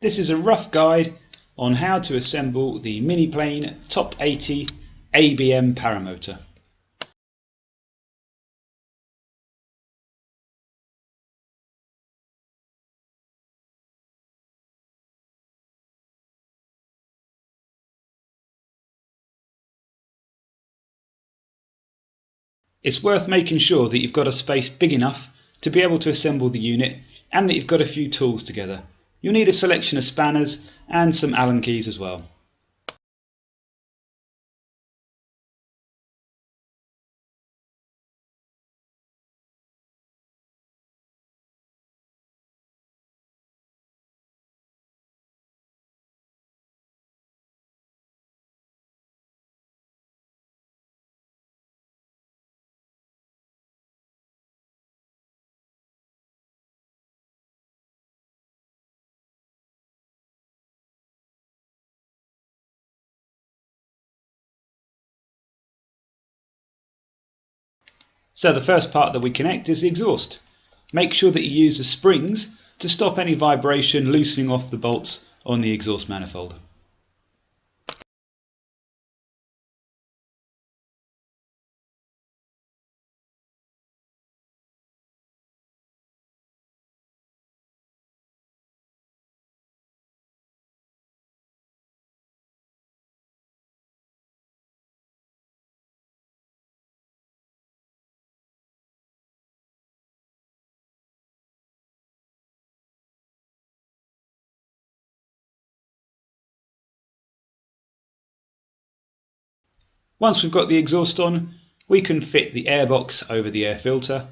This is a rough guide on how to assemble the Miniplane Top 80 ABM paramotor. It's worth making sure that you've got a space big enough to be able to assemble the unit and that you've got a few tools together. You'll need a selection of spanners and some Allen keys as well. So the first part that we connect is the exhaust. Make sure that you use the springs to stop any vibration loosening off the bolts on the exhaust manifold. Once we've got the exhaust on, we can fit the airbox over the air filter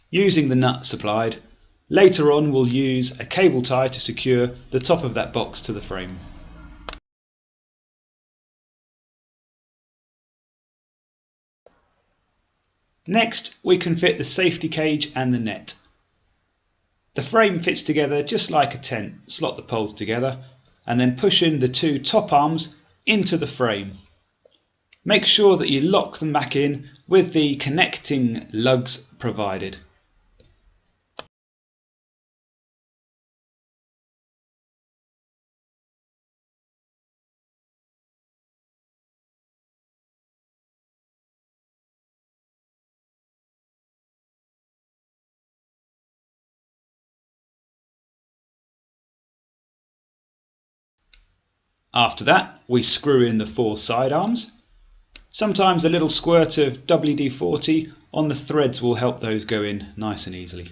using the nut supplied. Later on we'll use a cable tie to secure the top of that box to the frame. Next we can fit the safety cage and the net. The frame fits together just like a tent. Slot the poles together and then push in the two top arms into the frame. Make sure that you lock them back in with the connecting lugs provided. After that, we screw in the four side arms. Sometimes a little squirt of WD-40 on the threads will help those go in nice and easily.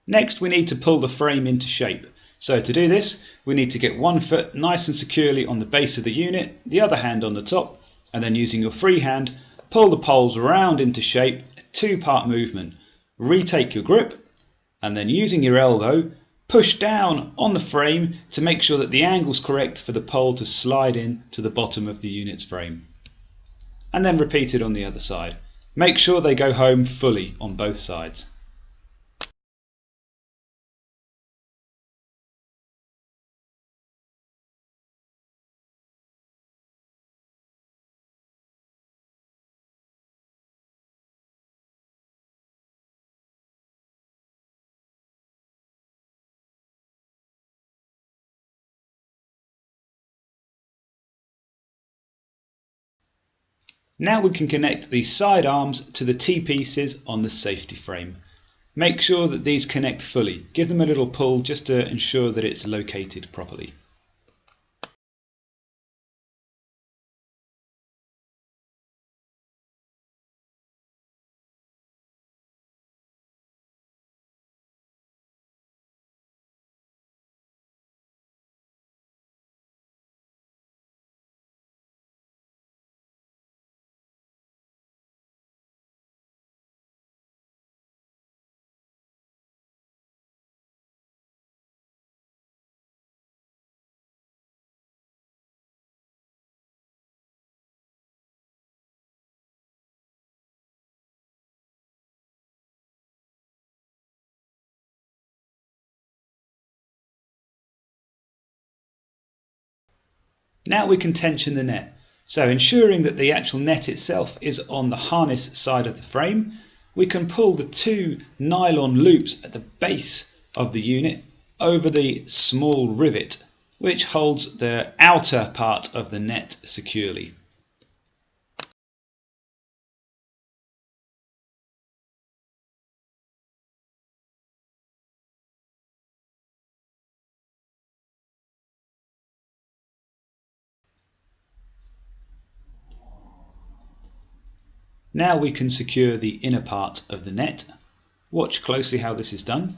Next we need to pull the frame into shape. So to do this we need to get one foot nice and securely on the base of the unit, the other hand on the top, and then using your free hand pull the poles round into shape, a two-part movement. Retake your grip and then using your elbow push down on the frame to make sure that the angle's correct for the pole to slide in to the bottom of the unit's frame. And then repeat it on the other side. Make sure they go home fully on both sides. Now we can connect the side arms to the T-pieces on the safety frame. Make sure that these connect fully. Give them a little pull just to ensure that it's located properly. Now we can tension the net. So ensuring that the actual net itself is on the harness side of the frame, we can pull the two nylon loops at the base of the unit over the small rivet which holds the outer part of the net securely. Now we can secure the inner part of the net. Watch closely how this is done.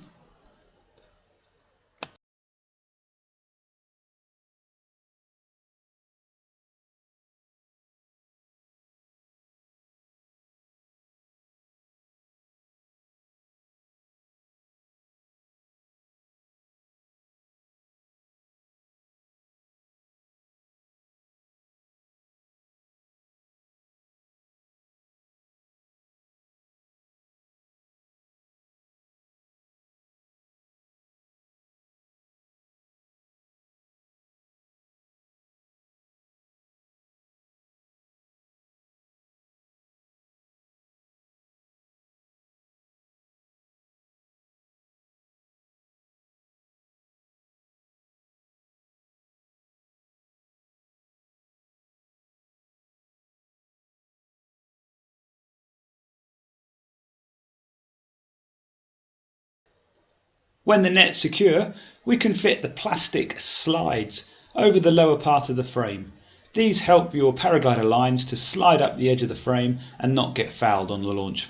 When the net's secure, we can fit the plastic slides over the lower part of the frame. These help your paraglider lines to slide up the edge of the frame and not get fouled on the launch.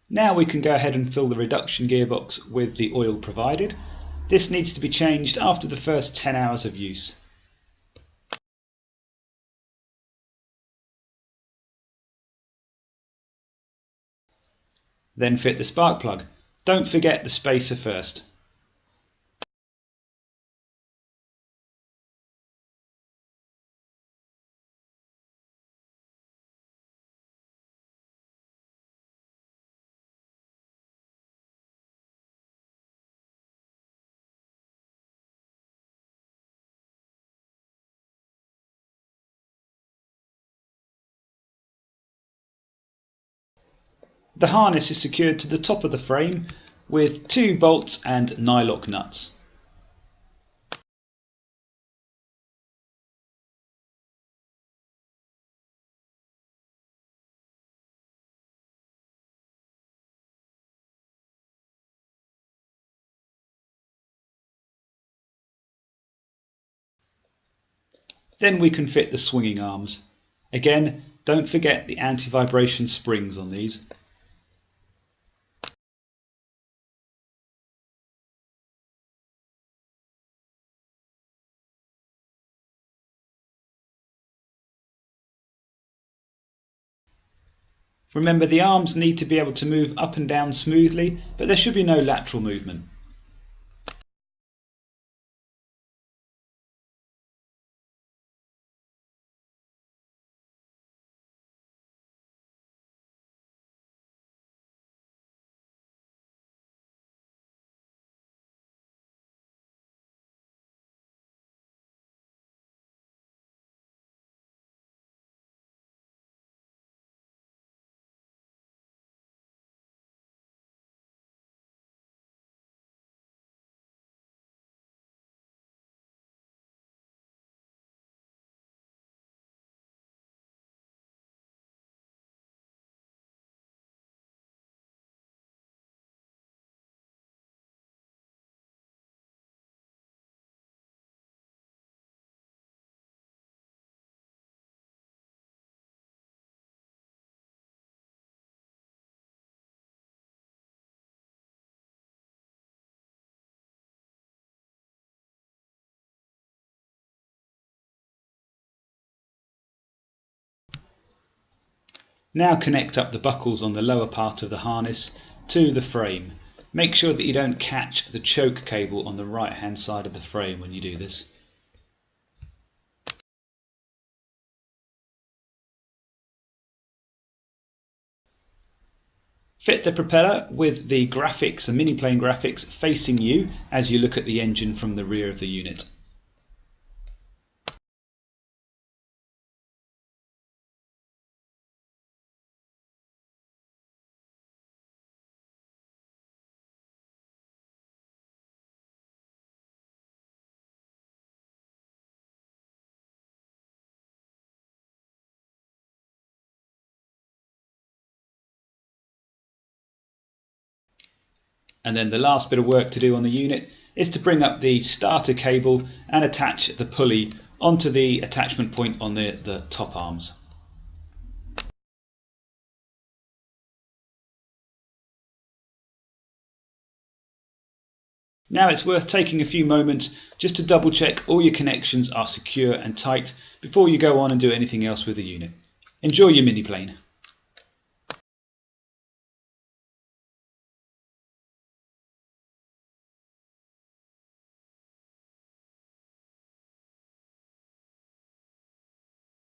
Now we can go ahead and fill the reduction gearbox with the oil provided. This needs to be changed after the first 10 hours of use. Then fit the spark plug. Don't forget the spacer first. The harness is secured to the top of the frame with 2 bolts and nylock nuts. Then we can fit the swinging arms. Again, don't forget the anti-vibration springs on these. Remember, the arms need to be able to move up and down smoothly, but there should be no lateral movement. Now connect up the buckles on the lower part of the harness to the frame. Make sure that you don't catch the choke cable on the right hand side of the frame when you do this. Fit the propeller with the graphics, the Miniplane graphics, facing you as you look at the engine from the rear of the unit. And then the last bit of work to do on the unit is to bring up the starter cable and attach the pulley onto the attachment point on the top arms. Now it's worth taking a few moments just to double check all your connections are secure and tight before you go on and do anything else with the unit. Enjoy your Miniplane.